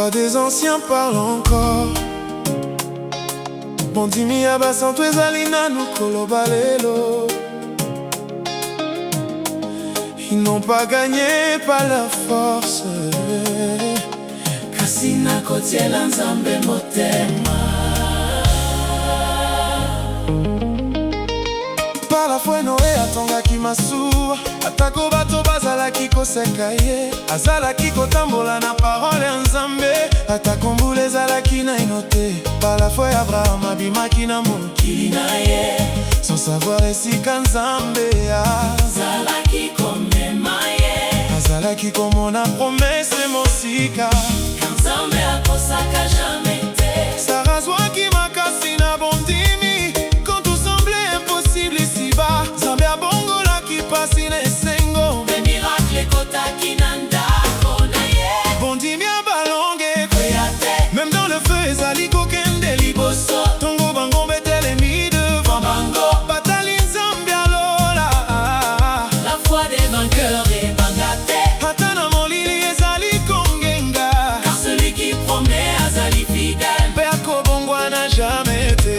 voix des anciens parle encore. Bondimi ya basantu ezali nanu koloba lelo. Ils n'ont pas gagné par la force, kasi nakotiela Nzambe motema. Par la foi Noé atongaki masuwa, atako bato bazalaki koseka ye. Azalaki kotambola na parole ya Nzambe, atako mbula ezalaki naino te. Par la foi Abraham abimaki na mokili na ye, sans savoir esika Nzambe azalaki komema ye. Azalaki komona promese mosika, Nzambe akosaka jamais te. Sara azwaki makasi na bondimi, quand tout semblait impossible ici-bas. Nzambe abongolaki pasi na esengo, de miracle ekotaki na ndako na ye. bondimi ya balonge Koya te, même dans le feu ezali kokende liboso. Tongo bango betelemi devant bango, batali Nzambe alola. la foi des vainqueurs ebanga te, Ata na molili ezali kongenga, car celui qui promet azali fidèle. mpe akobongwana jamais te.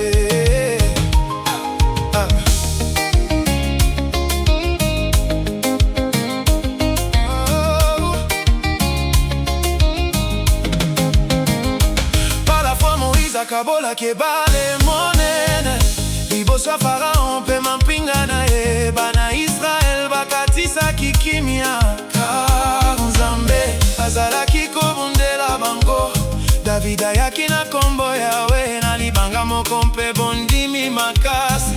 Par la foi Moïse akabolaki ebale monene, liboso ya Faraon mpe mampinga na ye. Bana Israel bakatisaki kimia, car Nzambe azalaki kobundela bango. David ayaki na kombo Yawe, na libanga moko mpe bondimi makasi.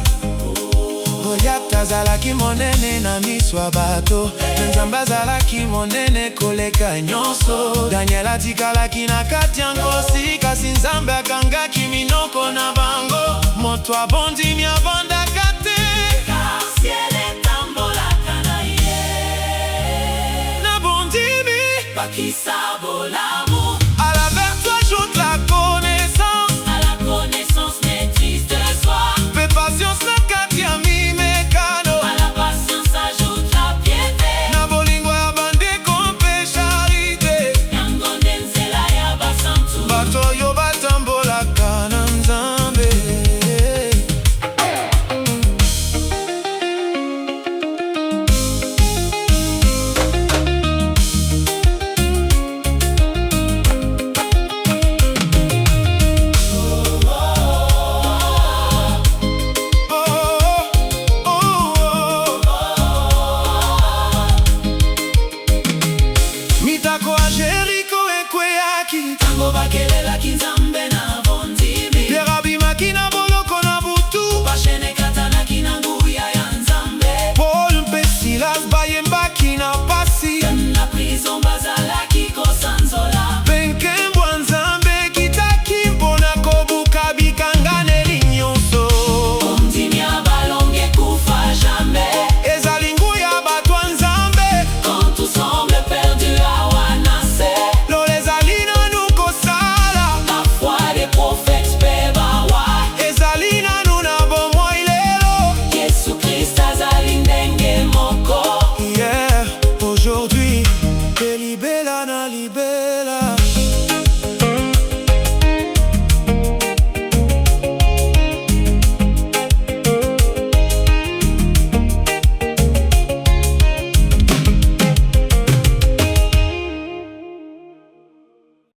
Goliath azalaki monene na miso ya bato, Nzambe azalaki monene koleka nyonso. Daniel atikalaki na kati ya nkosi, kasi Nzambe akangaki minoko na bango. Moto abondimi abondaka te, Car ciel etambolaka na ye. na bondimi Bakisabola